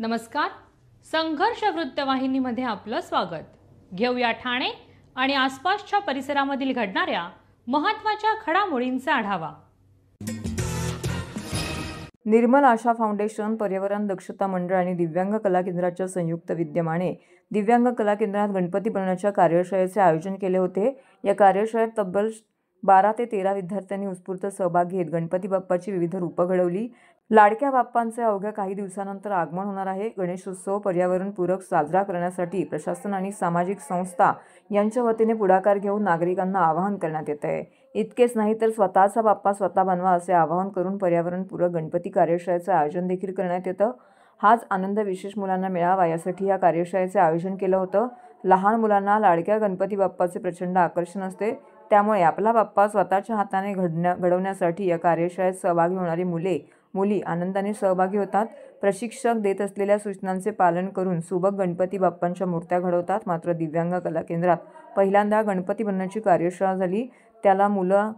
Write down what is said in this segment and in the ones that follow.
नमस्कार. संघर्ष वृत्तवाहिनीमध्ये आपलं स्वागत. घेऊया ठाणे आणि आसपासच्या परिसरामधील घडणाऱ्या महत्त्वाच्या घडामोडींचा आढावा. निर्मल आशा फाउंडेशन, पर्यावरण दक्षता मंडळ आणि दिव्यांग कला केंद्राच्या संयुक्त विद्यमाने दिव्यांग कला केंद्रात गणपती बनवण्याच्या कार्यशाळेचे आयोजन केले होते. या कार्यशाळेत तब्बल 12 ते 13 विद्यार्थ्यांनी उत्स्फूर्त सहभाग घेत गणपती बाप्पाची विविध रूपं घडवली. लाडक्या बाप्पांचे अवघ्या काही दिवसानंतर आगमन होणार आहे. गणेशोत्सव पर्यावरणपूरक साजरा करण्यासाठी प्रशासन आणि सामाजिक संस्था यांच्या वतीने पुढाकार घेऊन नागरिकांना आवाहन करण्यात येत आहे. इतकेच नाही तर स्वतःचा बाप्पा स्वतः बनवा असे आवाहन करून पर्यावरणपूरक गणपती कार्यशाळेचे आयोजन देखील करण्यात येतं. हाच आनंद विशेष मुलांना मिळावा यासाठी या कार्यशाळेचे आयोजन केलं होतं. लहान मुलांना लाडक्या गणपती बाप्पाचे प्रचंड आकर्षण असते, त्यामुळे आपला बाप्पा स्वतःच्या हाताने घडवण्यासाठी या कार्यशाळेत सहभागी होणारी मुली आनंदाने सहभागी होतात. प्रशिक्षक देत असलेल्या सूचनांचे पालन करून सुबक गणपती बाप्पांच्या मूर्त्या घडवतात. मात्र दिव्यांग कला केंद्रात पहिल्यांदा गणपती बनवण्याची कार्यशाळा झाली. त्याला मुलं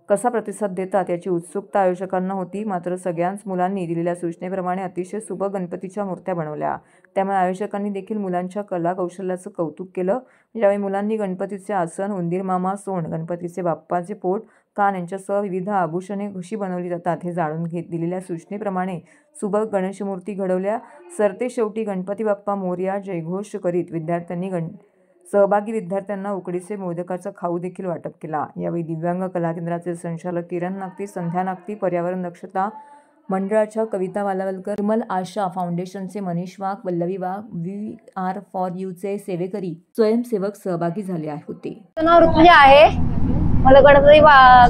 कसा प्रतिसाद देतात याची उत्सुकता आयोजकांना होती. मात्र सगळ्याच मुलांनी दिलेल्या सूचनेप्रमाणे अतिशय सुबक गणपतीच्या मूर्त्या बनवल्या. त्यामुळे आयोजकांनी देखील मुलांच्या कला कौशल्याचं कौतुक केलं. ज्यावेळी मुलांनी गणपतीचे आसन, उंदीर मामा, सोंड, गणपतीचे बाप्पाचे पोट, कान यांच्यासह विविध आभूषणे कशी बनवली जातात हे जाणून घेत दिलेल्या सूचनेप्रमाणे सुबक गणेश मूर्ती घडवल्या. सरतेशेवटी गणपती बाप्पा मोरया जयघोष करीत सहभागी विद्यार्थ्यांना उकडीचे मोदकाचा खाऊ देखील वाटप केला. यावेळी दिव्यांग कला केंद्राचे संचालक किरण नागती, संध्या नागती, पर्यावरण दक्षता मंडळाच्या कविता वालावलकर, निर्मल आशा फाउंडेशनचे मनीष वाघ, पल्लवी वाघ, We4Uचे सेवेकरी स्वयंसेवक सहभागी झाले होते. आहे मला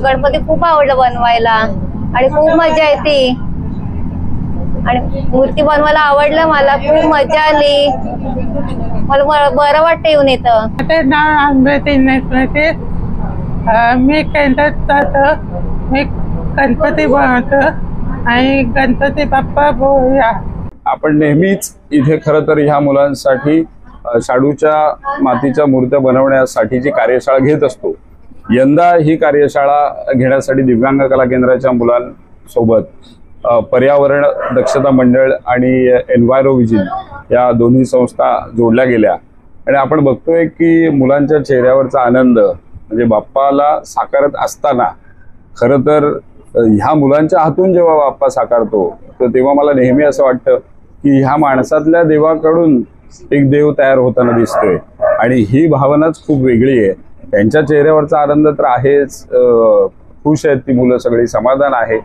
गणपती खूप आवडलं बनवायला आणि खूप मजा येते आणि मूर्ती बनवायला आवडलं. मला खूप मजा आली. मला बरं वाटतं येऊन येतं. मी केंद्रात जातो, मी गणपती बनवतो आणि गणपती बाप्पा बोलूया. आपण नेहमीच इथे खरं तर ह्या मुलांसाठी शाडूच्या मातीच्या मूर्त्या बनवण्यासाठीची कार्यशाळा घेत असतो. यंदा ही कार्यशाळा घेण्यासाठी दिव्यांग कला केंद्राच्या मुलांसोबत पर्यावरण दक्षता मंडळ आणि एन्व्हायरोविजन या दोन्ही संस्था जोडल्या गेल्या आणि आपण बघतोय की मुलांच्या चेहऱ्यावरचा आनंद म्हणजे बाप्पाला साकारत असताना खरं तर ह्या मुलांच्या हातून जेव्हा बाप्पा साकारतो तर तेव्हा मला नेहमी असं वाटतं की ह्या माणसातल्या देवाकडून एक देव तयार होताना दिसतोय आणि ही भावनाच खूप वेगळी आहे. त्यांच्या चेहऱ्यावरचा आनंद तर आहेच, खुश आहेत ती मुलं सगळी, समाधान आहे.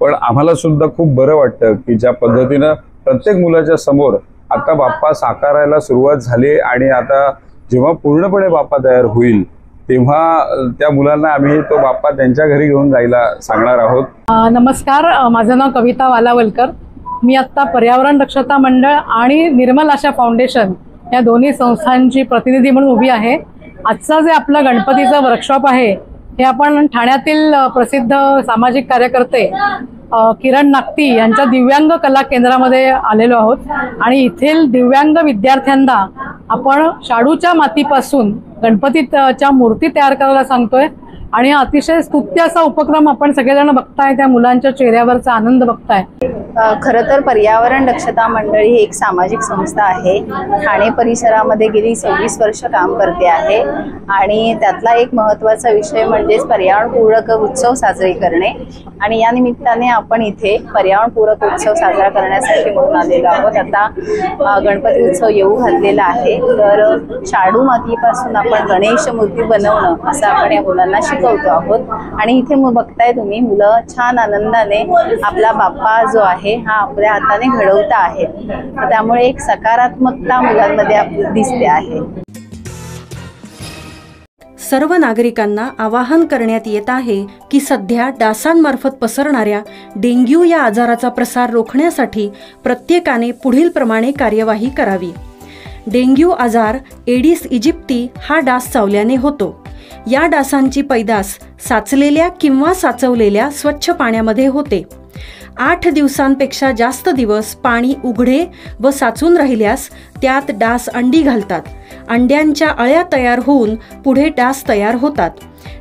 पण आम्हाला सुद्धा खूप बरं वाटतं की ज्या पद्धतीनं प्रत्येक मुलाच्या समोर आता बाप्पा साकारायला सुरुवात झाली आणि आता जेव्हा पूर्णपणे बाप्पा तयार होईल तेव्हा त्या मुलांना आम्ही तो बाप्पा त्यांच्या घरी घेऊन जायला सांगणार आहोत. नमस्कार, माझं नाव कविता वालावलकर. मी आत्ता पर्यावरण दक्षता मंडळ आणि निर्मल आशा फाउंडेशन या दोन्ही संस्थांची प्रतिनिधी म्हणून उभी आहे. आजचा जे आपला गणपतीचा वर्कशॉप आहे हे आपण ठाण्यातील प्रसिद्ध सामाजिक कार्यकर्ते किरण नागती यांच्या दिव्यांग कला केंद्रामध्ये आलेलो आहोत आणि येथील दिव्यांग विद्यार्थ्यांना आपण शाडूच्या मातीपासून गणपतीच्या मूर्ती तयार करायला सांगतोय आणि अतिशय स्तुत्य असा उपक्रम आपण सगळेजण बघताय. त्या मुलांच्या चेहऱ्यावरचा आनंद बघताय. खरं तर पर्यावरण दक्षता मंडळ ही एक सामाजिक संस्था आहे. ठाणे परिसरामध्ये गेली 26 वर्ष काम करते आहे आणि त्यातला एक महत्त्वाचा विषय म्हणजेच पर्यावरणपूरक उत्सव साजरे करणे आणि या निमित्ताने आपण इथे पर्यावरणपूरक उत्सव साजरा करण्यासाठी म्हणून आलेलो आहोत. आता गणपती उत्सव येऊ घातलेला आहे तर शाडू मातीपासून आपण गणेश मूर्ती बनवणं असं आपण या मुलांना शिकवतो आहोत आणि इथे बघताय तुम्ही मुलं छान आनंदाने आपला बाप्पा जो आहे हा आपल्या हाताने घडवता आहे. त्यामुळे एक सकारात्मकता मुलांमध्ये दिसते आहे. सर्व नागरिकांना आवाहन करण्यात येत आहे की सध्या डासांमार्फत पसरणाऱ्या डेंग्यू या आजाराचा प्रसार रोखण्यासाठी प्रत्येकाने पुढील प्रमाणे कार्यवाही करावी. डेंग्यू आजार एडिस इजिप्ती हा डास चावल्याने होतो. या डासांची पैदास साचलेल्या किंवा साचवलेल्या स्वच्छ पाण्यामध्ये होते. 8 दिवसांपेक्षा जास्त दिवस पाणी उघडे व साचून राहिल्यास त्यात डास अंडी घालतात. अंड्यांच्या अळ्या तयार होऊन पुढे डास तयार होतात.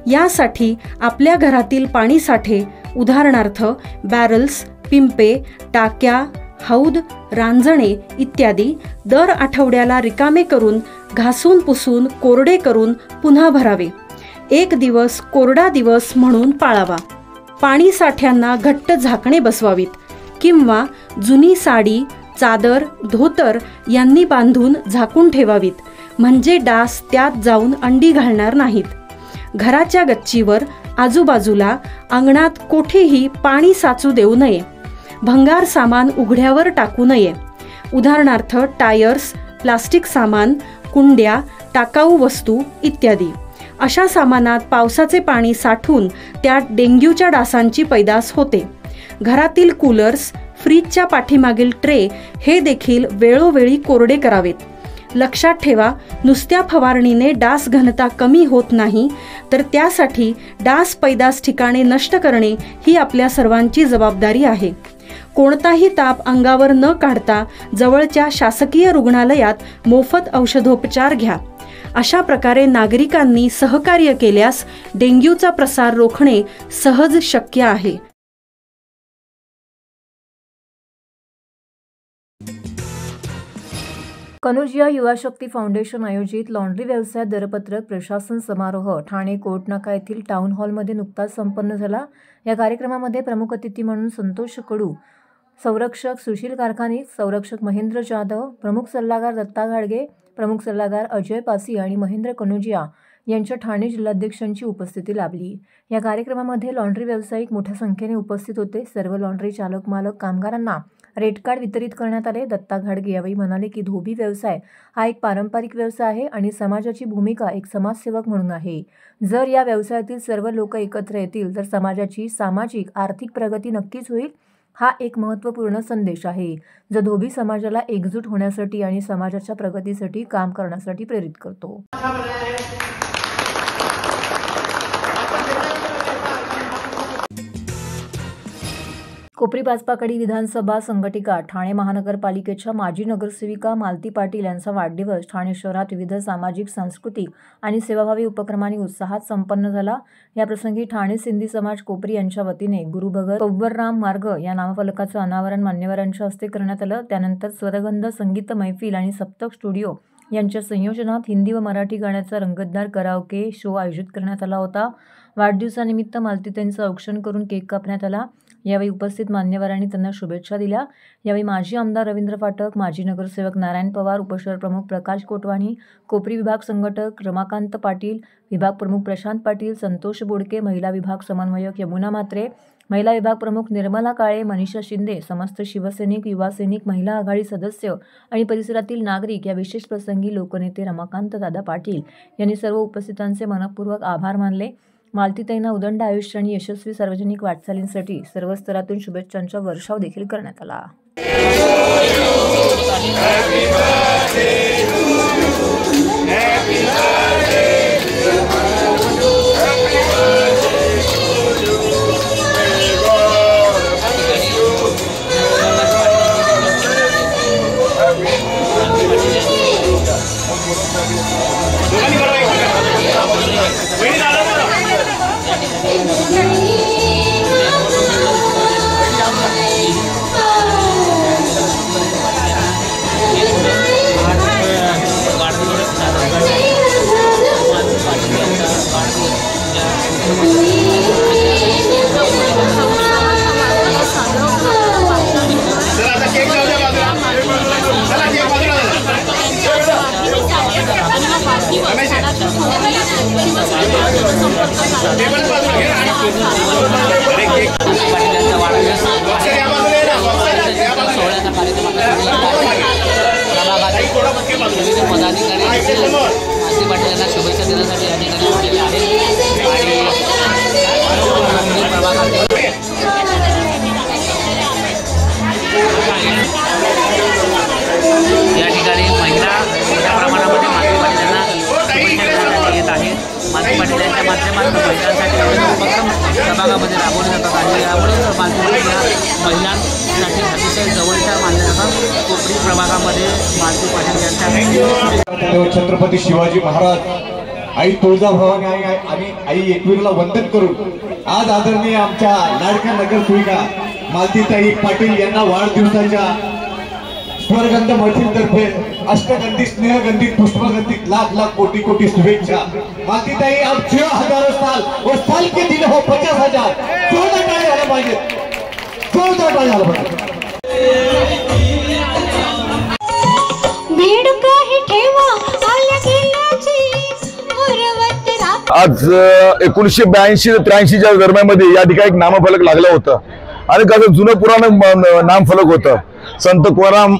यासाठी आपल्या घरातील पाणी साठे उदाहरणार्थ बॅरल्स, पिंपे, टाक्या, हौद, रांजणे इत्यादी दर आठवड्याला रिकामे करून घासून पुसून कोरडे करून पुन्हा भरावे. एक दिवस कोरडा दिवस म्हणून पाळावा. पाणी साठ्यांना घट्ट झाकणे बसवावीत किंवा जुनी साडी, चादर, धोतर यांनी बांधून झाकून ठेवावीत, म्हणजे डास त्यात जाऊन अंडी घालणार नाहीत. घराच्या गच्चीवर, आजूबाजूला, अंगणात कोठेही पाणी साचू देऊ नये. भंगार सामान उघड्यावर टाकू नये. उदाहरणार्थ टायर्स, प्लास्टिक सामान, कुंड्या, टाकाऊ वस्तू इत्यादी. अशा सामानात पावसाचे पाणी साठून त्यात डेंग्यूच्या डासांची पैदास होते. घरातील कूलर्स, फ्रीजच्या पाठीमागील ट्रे हे देखील वेळोवेळी कोरडे करावेत. लक्षात ठेवा, नुसत्या फवारणीने डास घनता कमी होत नाही, तर त्यासाठी डास पैदास ठिकाणे नष्ट करणे ही आपल्या सर्वांची जबाबदारी आहे. कोणताही ताप अंगावर न काढता जवळच्या शासकीय रुग्णालयात मोफत औषधोपचार घ्या. अशा प्रकारे नागरिकांनी सहकार्य केल्यास डेंग्यूचा प्रसार रोखणे सहज शक्य आहे. कनोजिया युवा शक्ती फाउंडेशन आयोजित लॉन्ड्री व्यवसाय दरपत्रक प्रशासन समारोह ठाणे कोर्टनाका येथील टाउन हॉलमध्ये नुकताच संपन्न झाला. या कार्यक्रमामध्ये प्रमुख अतिथी म्हणून संतोष कडू, संरक्षक सुशील कारखानीत, संरक्षक महेंद्र जाधव, प्रमुख सल्लागार दत्ता घाडगे, प्रमुख सल्लागार अजय पासी आणि महेंद्र कनोजिया यांच्या ठाणे जिल्हाध्यक्षांची उपस्थिती लाभली. या कार्यक्रमामध्ये लॉन्ड्री व्यावसायिक मोठ्या संख्येने उपस्थित होते. सर्व लॉन्ड्री चालक मालक कामगारांना रेट कार्ड वितरित करण्यात आले. दत्ता घाडगे यावेळी म्हणाले की धोबी व्यवसाय हा एक पारंपरिक व्यवसाय आहे आणि समाजाची भूमिका एक समाजसेवक म्हणून आहे. जर या व्यवसायातील सर्व लोक एकत्र येतील तर समाजाची सामाजिक आर्थिक प्रगती नक्कीच होईल. हा एक महत्त्वपूर्ण संदेश आहे जो धोबी समाजाला एकजूट होण्यासाठी आणि समाजाच्या प्रगतीसाठी काम करण्यासाठी प्रेरित करतो. कोपरी पाचपाकडी विधानसभा संघटिका ठाणे महानगरपालिकेच्या माजी नगरसेविका मालती पाटील यांचा वाढदिवस ठाणे शहरात विविध सामाजिक, सांस्कृतिक आणि सेवाभावी उपक्रमांनी उत्साहात संपन्न झाला. याप्रसंगी ठाणे सिंधी समाज कोपरी यांच्या वतीने गुरुभगत कौबरराम मार्ग या नामफलकाचं अनावरण मान्यवरांच्या हस्ते करण्यात आलं. त्यानंतर स्वरगंध संगीत मैफिल आणि सप्तक स्टुडिओ यांच्या संयोजनात हिंदी व मराठी गाण्याचा रंगतदार कराओके शो आयोजित करण्यात आला होता. वाढदिवसानिमित्त मालतीताईंचं औक्षण करून केक कापण्यात आला. यावेळी उपस्थित मान्यवरांनी त्यांना शुभेच्छा दिल्या. यावेळी माजी आमदार रवींद्र फाटक, माजी नगरसेवक नारायण पवार, उपशहर प्रमुख प्रकाश कोटवाणी, कोपरी विभाग संघटक रमाकांत पाटील, विभाग प्रमुख प्रशांत पाटील, संतोष बोडके, महिला विभाग समन्वयक यमुना म्हात्रे, महिला विभाग प्रमुख निर्मला काळे, मनीषा शिंदे, समस्त शिवसैनिक, युवा सैनिक, महिला आघाडी सदस्य आणि परिसरातील नागरिक या विशेष प्रसंगी लोकनेते रमाकांत दादा पाटील यांनी सर्व उपस्थितांचे मनपूर्वक आभार मानले. मालतीताईंना उदंड आयुष्य आणि यशस्वी सार्वजनिक वाटचालींसाठी सर्व स्तरातून शुभेच्छांचा वर्षाव देखील करण्यात आला. पाटीलांना शुभेच्छा देण्यासाठी या ठिकाणी आलेले आहे. या ठिकाणी महिला मोठ्या प्रमाणामध्ये मालती पाटीलांना शुभेच्छा देण्यासाठी येत आहे. मालती पाटील यांच्या माध्यमातून महिलांसाठी उपक्रम प्रभागामध्ये राबवले जातात आणि यामुळे मालती महिलांसाठी अतिशय जवळच्या मानल्या जातात. कोपरी प्रभागामध्ये मालती पाटील यांच्या छत्रपती शिवाजी महाराज, आई तुळजाभवानी आणि आई एकविरीला वंदन करून आज आदरणीय आमच्या लाडक्या नगरसेविका मालतीताई पाटील यांना वाढदिवसाच्या स्वरगंध महफिलतर्फे अष्टगंधित स्नेहगंधित पुष्पगंधित लाख लाख कोटी कोटी शुभेच्छा। मालतीताई अब 6000 साल वो साल के दिन हो 50,000 14 टाळे झाला पाहिजे, 14 टाळे झाला पाहिजे। आज 1982 ते 83च्या दरम्यानमध्ये या ठिकाणी एक नामफलक लागलं होतं आणि कसं जुनं पुराण नामफलक होतं। संत तुकाराम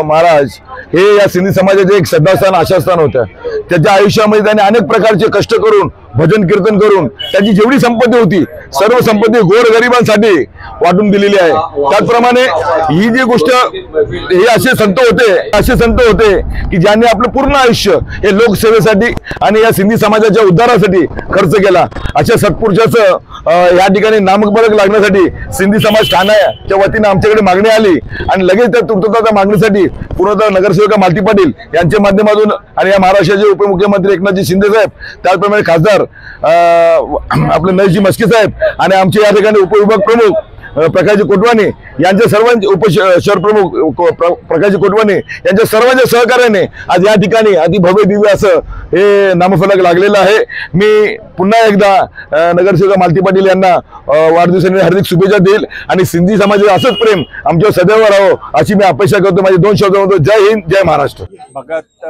महाराज हे या सिंधी समाजाचे एक श्रद्धास्थान आशास्थान होतं। त्याच्या आयुष्यामध्ये त्यांनी अनेक प्रकारचे कष्ट करून भजन कीर्तन करून त्यांची जेवढी संपत्ती होती सर्व संपत्ती गोरगरिबांसाठी वाटून दिलेली आहे। त्याचप्रमाणे ही जी गोष्ट हे असे संत होते की ज्यांनी आपलं पूर्ण आयुष्य हे लोकसेवेसाठी आणि या सिंधी समाजाच्या उद्धारासाठी खर्च केला। अशा सत्पुरुषाचं या ठिकाणी नामफलक लागण्यासाठी सिंधी समाज ठाण्याच्या वतीने आमच्याकडे मागणी आली आणि लगेच त्या तुर्तता मागणीसाठी पूर्णतः नगरसेविका मालती पाटील यांच्या माध्यमातून आणि या महाराष्ट्राचे उपमुख्यमंत्री एकनाथजी शिंदे साहेब, त्याचप्रमाणे खासदार आपले नरेशजी मस्के साहेब आणि आमचे या ठिकाणी उपविभाग प्रमुख प्रकाशजी कोटवानी यांच्या सर्वांचे उपशहर प्रमुख प्रकाशजी कोटवानी यांच्या सर्वांच्या सहकार्याने आज या ठिकाणी अतिभव्य दिव्य असं हे नामफलक लागलेलं आहे। मी पुन्हा एकदा नगरसेविका मालती पाटील यांना वाढदिवसानिमित्त हार्दिक शुभेच्छा देईल आणि सिंधी समाजाचं असंच प्रेम आमच्यावर सदैव राहो अशी मी अपेक्षा करतो। माझे 2 शब्द म्हणतो, जय हिंद, जय महाराष्ट्र। भगत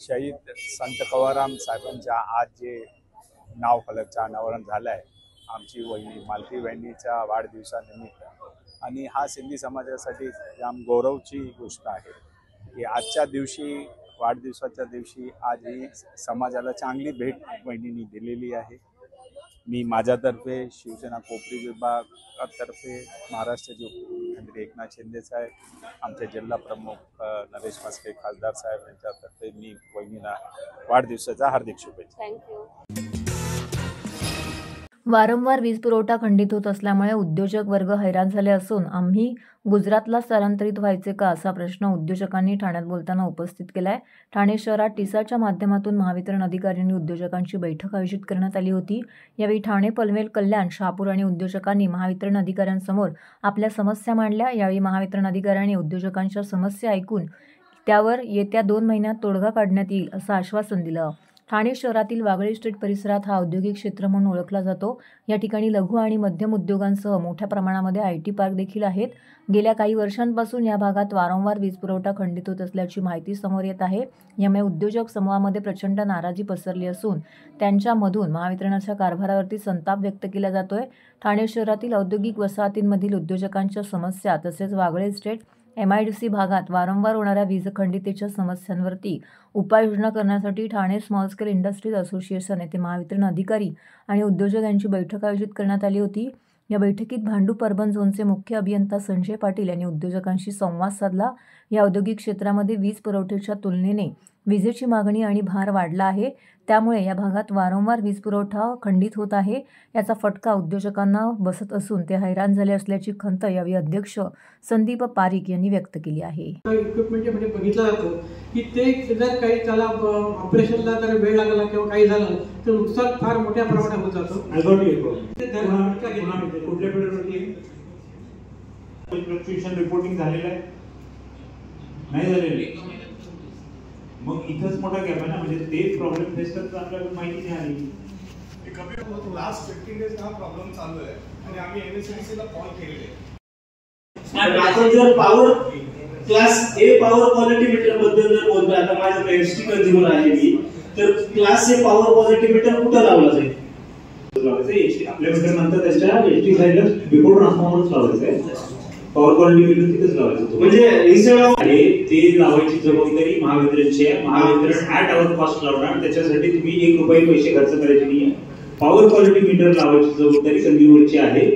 शहीद संत कवाराम साहेबांच्या आज जे नामफलकचं अनावरण झालं आहे आमची वहिनी मालती बहिणीच्या वाढदिवसानिमित्त आणि हा सिंधी समाजासाठी जाम गौरवची गोष्ट आहे की आजच्या दिवशी वाढदिवसाच्या दिवशी आज ही समाजाला चांगली भेट बहिणींनी दिलेली आहे। मी माझ्यातर्फे शिवसेना कोपरी विभागातर्फे महाराष्ट्राचे उपमुख्यमंत्री एकनाथ शिंदे साहेब, आमचे जिल्हा प्रमुख नरेश मस्के खासदार साहेब यांच्यातर्फे मी वहिनीला वाढदिवसाच्या हार्दिक शुभेच्छा। थँक्यू। वारंवार वीज पुरवठा खंडित होत असल्यामुळे उद्योजक वर्ग हैराण झाले असून आम्ही गुजरातला स्थलांतरित व्हायचे का असा प्रश्न उद्योजकांनी ठाण्यात बोलताना उपस्थित केलाय। ठाणे शहरात टिसाच्या माध्यमातून महावितरण अधिकाऱ्यांनी उद्योजकांची बैठक आयोजित करण्यात आली होती। यावेळी ठाणे, पनवेल, कल्याण, शहापूर आणि उद्योजकांनी महावितरण अधिकाऱ्यांसमोर आपल्या समस्या मांडल्या। यावेळी महावितरण अधिकाऱ्यांनी उद्योजकांच्या समस्या ऐकून त्यावर येत्या 2 महिन्यात तोडगा काढण्यात येईल असं आश्वासन दिलं। ठाणे शहरातील वागळे स्ट्रीट परिसरात हा औद्योगिक क्षेत्र म्हणून ओळखला जातो। या ठिकाणी लघु आणि मध्यम उद्योगांसह मोठ्या प्रमाणामध्ये IT पार्क देखील आहेत। गेल्या काही वर्षांपासून या भागात वारंवार वीज पुरवठा खंडित होत असल्याची माहिती समोर येत आहे। यामुळे उद्योजक समूहामध्ये प्रचंड नाराजी पसरली असून त्यांच्यामधून महावितरणाच्या कारभारावरती संताप व्यक्त केला जातोय। ठाणे शहरातील औद्योगिक वसाहतींमधील उद्योजकांच्या समस्या तसेच वागळे स्टेट MIDC भागात वारंवार होणाऱ्या वीज खंडितेच्या समस्यांवरती उपाययोजना करण्यासाठी Thane small scale industries association येथे महावितरण अधिकारी आणि उद्योजक यांची बैठक आयोजित करण्यात आली होती। या बैठकीत भांडूप अर्बन झोनचे मुख्य अभियंता संजय पाटील यांनी उद्योजकांशी संवाद साधला। या औद्योगिक क्षेत्रामध्ये वीज पुरवठ्याच्या तुलनेने विजेची मागणी आणि भार वाढला आहे, त्यामुळे या भागात वारंवार वीज पुरवठा खंडित होत आहे। याचा फटका उद्योजकांना बसत असून ते हैराण झाले असल्याची खंत यावेळी अध्यक्ष संदीप पारिक यांनी व्यक्त केली आहे। इक्विपमेंट म्हणजे बघितलं जातं की ते जर काही त्याला ऑपरेशनला जर वेळ लागला किंवा काही झालं तर नुकसान फार मोठ्या प्रमाणात होत जातं। कुठल्या पिरियडवरती फ्लक्च्युएशन रिपोर्टिंग झालेलं आहे नाही झालेलं, मग इथंच मोठा गॅप आहे ना, म्हणजे ते प्रॉब्लेम फेस करतात आपल्याला माहिती नाही आली। लास्ट 15 डेज हा प्रॉब्लेम चालू आहे आणि आम्ही NSCDC ला कॉल केलेले आहे। आपण जर power class A power quality meter बद्दल जर बोलतोय, आता माझ्याकडे एसटी कंझ्युमर आहे मी, तर class A power quality meter कुठं लावला जाईल? आपल्या मीटर नंतर त्याच्या एसटी साइडला बिफोर ट्रान्सफॉर्मरच लावायचं आहे, पॉवर क्वालिटी मीटर तिथेच लावायचं म्हणजे इन्स्टेड ऑफ ते लावायची जबाबदारी महावितरणची आहे। महावितरण ऍट आवर कॉस्ट लावणार, त्याच्यासाठी तुम्ही 1 रुपये पैसे खर्च करायचे नाही। पॉवर क्वालिटी मीटर लावायची जबाबदारी कंझ्युमरची आहे,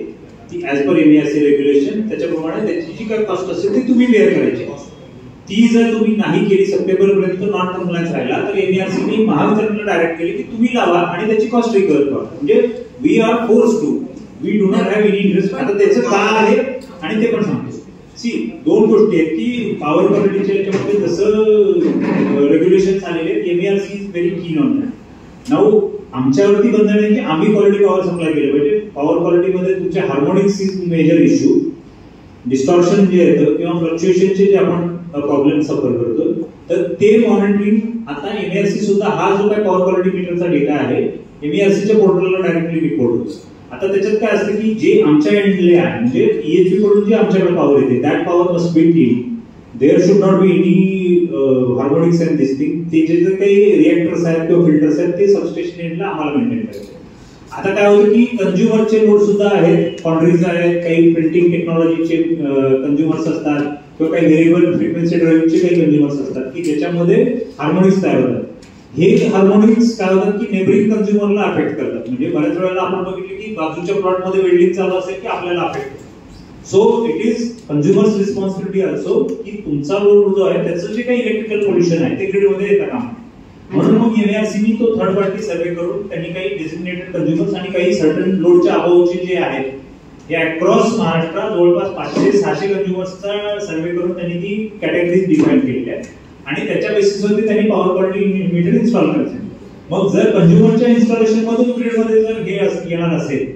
ती ऍज पर MARC रेग्युलेशन त्याच्याप्रमाणे त्याची जी काही कॉस्ट असेल ती तुम्ही बेअर करायची। ती जर तुम्ही नाही केली सप्टेंबर पर्यंत नॉन कम्प्लायन्स राहिला तर MARCने महावितरणला डायरेक्ट केली की तुम्ही लावा आणि त्याची कॉस्ट रिकव्हर करा, म्हणजे we are force to, we do not have any interest. आता त्याचं का आहे आणि ते पण सांगतो। सी 2 गोष्टी आहेत की पॉवर क्वालिटीच्या याच्यामध्ये जसं रेग्युलेशन आलेले MARC is very keen on that. Now आमच्यावरती बंधन आहे की आम्ही क्वालिटी पॉवर सप्लाय केलं पाहिजे। पॉवर क्वालिटीमध्ये तुमच्या harmonics is major issue, distortion जे येतं किंवा फ्लक्च्युएशनचे जे आपण प्रॉब्लेम सफर करतो, तर ते मॉनिटरिंग आता एमएआरसी सुद्धा हा जो काही पॉवर क्वालिटी मीटरचा डेटा आहे एमएआरसीच्या पोर्टलला डायरेक्टली रिपोर्ट होतो. आता त्याच्यात काय असतं की जे आमच्या एंडले आहे म्हणजे EHV कडून जे आमच्याकडे पॉवर येते that power must be in. There should not be any harmonics and this thing. ते जे काही रिएक्टर्स आहेत किंवा फिल्टर्स आहेत ते सबस्टेशन एंडला आम्हाला मेंटेन करायचे. आता काय होतं की कंझ्युमरचे लोड सुद्धा आहेत, फाउंड्रीज आहेत, काही प्रिंटिंग टेक्नॉलॉजीचे कंझ्युमर्स असतात किंवा काही व्हेरिएबल फ्रिक्वेन्सी ड्राईव्हचे काही कंझ्युमर्स असतात की ज्याच्यामध्ये हार्मोनिक्स तयार होतात. हे हार्मोनिक्स काय होतात की नेबरिंग कंझ्युमरला अफेक्ट करतात. म्हणजे बऱ्याच वेळेला आपण बघितले की बाजूच्या प्लॉटमध्ये वेल्डिंग चालू असेल की आपल्याला अफेक्ट होतं. So it is consumers responsibility also की तुमचा लोड जो आहे त्याचं जे काही इलेक्ट्रिकल पोल्युशन आहे ते ग्रीडमध्ये येतं का. म्हणून मग एमएआरसीनी तो थर्ड पार्टी सर्वे करून त्यांनी काही डेसिग्नेटेड कंझ्युमर्स आणि काही सर्टन लोडच्या अभावचे जे आहेत हे अक्रॉस महाराष्ट्रात जवळपास 500-600 कंझ्युमर्सचा सर्वे करून त्यांनी ती कॅटेगरीज डिफाईन केलेल्या आहेत आणि त्याच्या बेसिसवरती त्यांनी पॉवर क्वालिटी मीटर इन्स्टॉल करायचे. मग जर कंझ्युमरच्या इन्स्टॉलेशन मधून ग्रीडमध्ये जर हे येणार असेल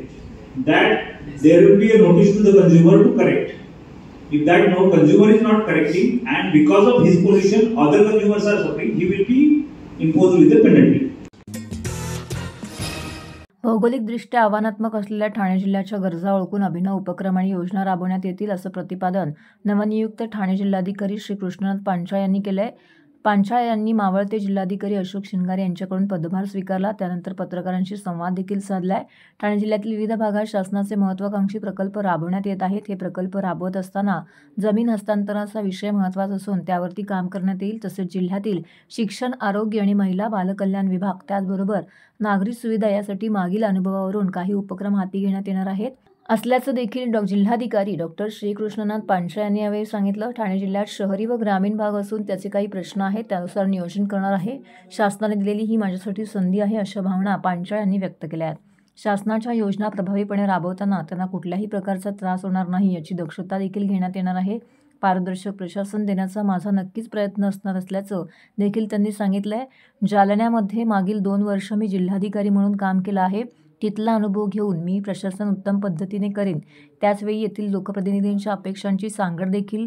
that there will be a notice to the consumer to correct. If that no consumer is not correcting and because of his pollution other consumers are suffering, he will be imposed with the penalty. भौगोलिकदृष्ट्या आव्हानात्मक असलेल्या ठाणे जिल्ह्याच्या गरजा ओळखून अभिनव उपक्रम आणि योजना राबवण्यात येतील असं प्रतिपादन नवनियुक्त ठाणे जिल्हाधिकारी श्री कृष्णनाथ पांचाळ यांनी केलंय. पांचाळ यांनी मावळते जिल्हाधिकारी अशोक शिंगारे यांच्याकडून पदभार स्वीकारला. त्यानंतर पत्रकारांशी संवाद देखील साधलाय. ठाणे जिल्ह्यातील विविध भागात शासनाचे महत्त्वाकांक्षी प्रकल्प राबवण्यात येत आहेत. हे प्रकल्प राबवत असताना जमीन हस्तांतरणाचा विषय महत्त्वाचा असून त्यावरती काम करण्यात येईल. तसेच जिल्ह्यातील शिक्षण, आरोग्य आणि महिला बालकल्याण विभाग त्याचबरोबर नागरी सुविधा यासाठी मागील अनुभवावरून काही उपक्रम हाती घेण्यात येणार आहेत असल्याचं देखील जिल्हाधिकारी डॉक्टर श्रीकृष्णनाथ पांचाळ यांनी यावेळी सांगितलं. ठाणे जिल्ह्यात शहरी व ग्रामीण भाग असून त्याचे काही प्रश्न आहेत, त्यानुसार नियोजन करणार आहे. शासनाने दिलेली ही माझ्यासाठी संधी आहे अशा भावना पांचाळ यांनी व्यक्त केल्या आहेत. शासनाच्या योजना प्रभावीपणे राबवताना त्यांना कुठल्याही प्रकारचा त्रास होणार नाही याची दक्षता देखील घेण्यात येणार आहे. पारदर्शक प्रशासन देण्याचा माझा नक्कीच प्रयत्न असणार असल्याचं देखील त्यांनी सांगितलंय. जालन्यामध्ये मागील 2 वर्ष मी जिल्हाधिकारी म्हणून काम केलं आहे. तिथला अनुभव घेऊन मी प्रशासन उत्तम पद्धतीने करेन. त्याचवेळी येथील लोकप्रतिनिधींच्या अपेक्षांची सांगड देखील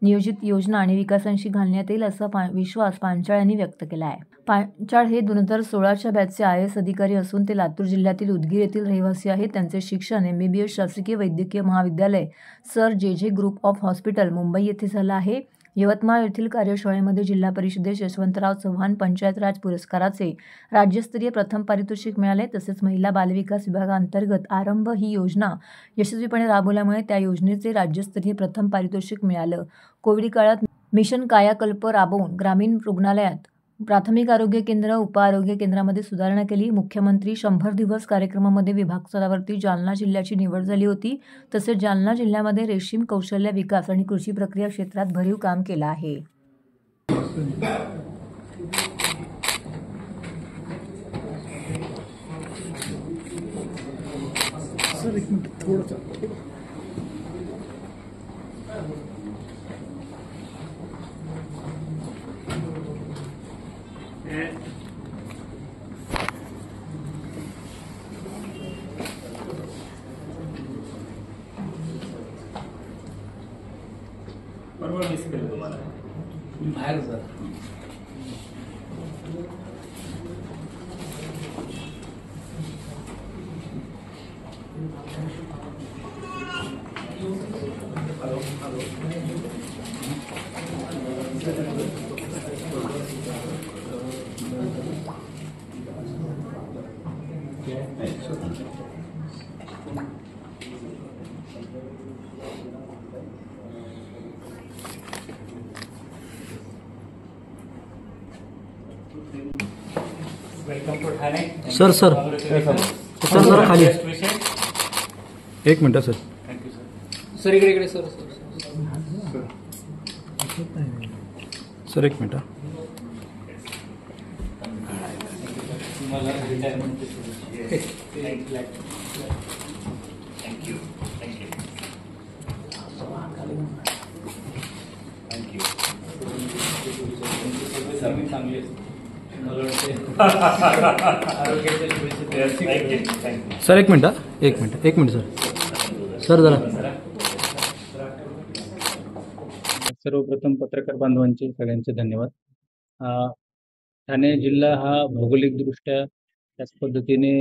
नियोजित योजना आणि विकासांशी घालण्यात येईल असा विश्वास पांचाळ यांनी व्यक्त केला आहे. पांचाळ हे 2016च्या बॅचचे IAS अधिकारी असून ते लातूर जिल्ह्यातील उदगीर येथील रहिवासी आहेत. त्यांचे शिक्षण MBBS शासकीय वैद्यकीय महाविद्यालय sir JJ group of hospital Mumbai येथे झालं आहे. यवतमाळ येथील कार्यशाळेमध्ये जिल्हा परिषदेस यशवंतराव चव्हाण पंचायत राज पुरस्काराचे राज्यस्तरीय प्रथम पारितोषिक मिळाले. तसेच महिला बालविकास विभागांतर्गत आरंभ ही योजना यशस्वीपणे राबवल्यामुळे त्या योजनेचे राज्यस्तरीय प्रथम पारितोषिक मिळालं. कोविड काळात मिशन कायाकल्प राबवून ग्रामीण रुग्णालयात प्राथमिक आरोग्य केंद्र, उपआरोग्य केंद्रामध्ये सुधारणा केली. मुख्यमंत्री 100 दिवस कार्यक्रमामध्ये विभाग स्तरावरती जालना जिल्ह्याची निवड झाली होती. तसेच जालना जिल्ह्यामध्ये रेशीम कौशल्य विकास आणि कृषी प्रक्रिया क्षेत्रात भरीव काम केलं आहे. बरोबर मिस केलं तुम्हाला बाहेर सर. सर सर सर जरा खाली एक मिनट सर. सर इकडे सर सर एक मिनट. सर एक मिनट सर. सर जरा सर्वप्रथम पत्रकार बांधवांचे सगळ्यांचे धन्यवाद. ठाणे जिल्हा हा भौगोलिकदृष्ट्या त्याच पद्धतीने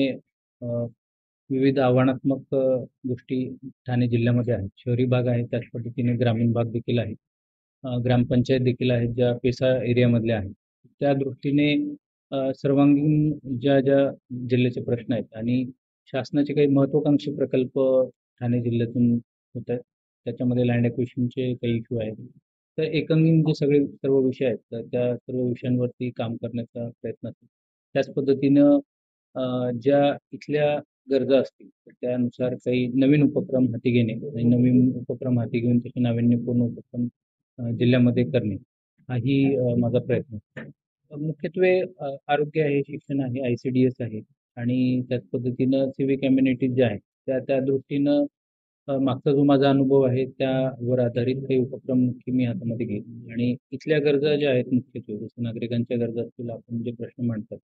विविध आव्हानात्मक गोष्टी ठाणे जिल्ह्यामध्ये आहेत. शहरी भाग आहे, त्याच पद्धतीने ग्रामीण भाग देखील आहे, ग्रामपंचायत देखील आहेत ज्या पेसा एरियामधल्या आहेत. त्या दृष्टीने सर्वांगीण ज्या जिल्ह्याचे प्रश्न आहेत आणि शासनाचे काही महत्त्वाकांक्षी प्रकल्प ठाणे जिल्ह्यातून होत आहेत, त्याच्यामध्ये लँड ॲक्विजिशनचे काही इश्यू आहेत. तर एकंदरीत जे सर्व विषय आहेत तर त्या सर्व विषयांवरती काम करण्याचा प्रयत्न असेल. त्याच पद्धतीनं ज्या इथल्या गरजा असतील तर त्यानुसार काही नवीन उपक्रम हाती घेणे आणि नवीन उपक्रम हाती घेऊन त्याचे नाविन्यपूर्ण उपक्रम जिल्ह्यामध्ये करणे हाही माझा प्रयत्न. मुख्यत्वे आरोग्य आहे, शिक्षण आहे, ICDS आहे आणि त्याच पद्धतीनं सिव्हिक कम्युनिटीज ज्या आहेत त्या दृष्टीनं मागचा जो माझा अनुभव आहे त्यावर आधारित काही उपक्रम नक्की मी हातामध्ये घेईन आणि इथल्या गरजा ज्या आहेत मुख्यत्वे जसं नागरिकांच्या गरजा असतील, आपण जे प्रश्न मांडतात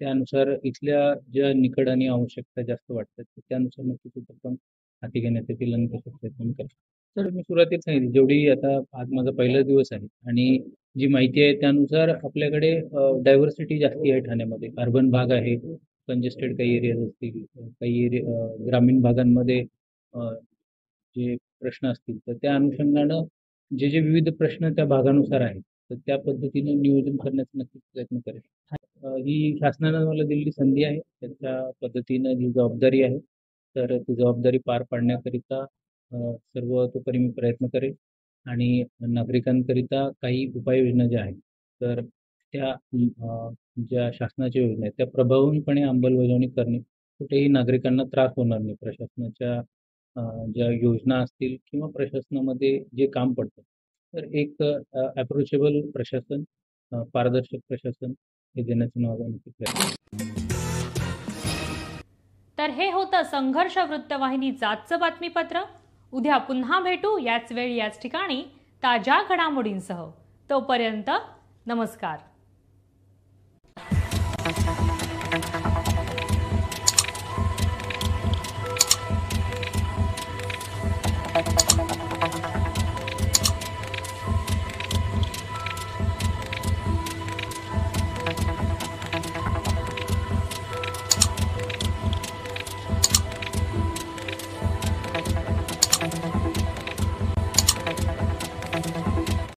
त्यानुसार इथल्या ज्या निकड आणि आवश्यकता जास्त वाटतात त्यानुसार नक्कीच उपक्रम हाती घेण्यात येतील आणि तसे प्रयत्न मी करेन. तर मी सुरुवातीला सांगितलं जेवढी आता आज माझा पहिला दिवस आहे आणि जी माहिती आहे त्यानुसार आपल्याकडे डायव्हर्सिटी जास्ती आहे ठाण्यामध्ये. अर्बन भाग आहे, कंजेस्टेड काही एरियाज असतील, काही ग्रामीण भागांमध्ये जे प्रश्न असतील तर त्या अनुषंगानं जे विविध प्रश्न त्या भागानुसार आहेत तर त्या पद्धतीनं नियोजन करण्याचा नक्कीच प्रयत्न करेल. ही शासनानं मला दिलेली संधी आहे, त्याच्या पद्धतीनं जी जबाबदारी आहे तर ती जबाबदारी पार पाडण्याकरिता सर्वतोपरी मी प्रयत्न करेन आणि नागरिकांकरिता काही उपाययोजना ज्या आहेत तर त्या ज्या शासनाच्या योजना आहेत त्या प्रभावीपणे अंमलबजावणी करणे. कुठेही नागरिकांना त्रास होणार नाही. प्रशासनाच्या ज्या योजना असतील किंवा प्रशासनामध्ये जे काम पडतं तर एक अप्रोचेबल प्रशासन, पारदर्शक प्रशासन हे देण्याचं नाव आहे. तर हे होतं संघर्ष वृत्तवाहिनीचं आजचं बातमीपत्र. उद्या पुन्हा भेटू याच वेळी याच ठिकाणी ताज्या घडामोडींसह. तोपर्यंत नमस्कार.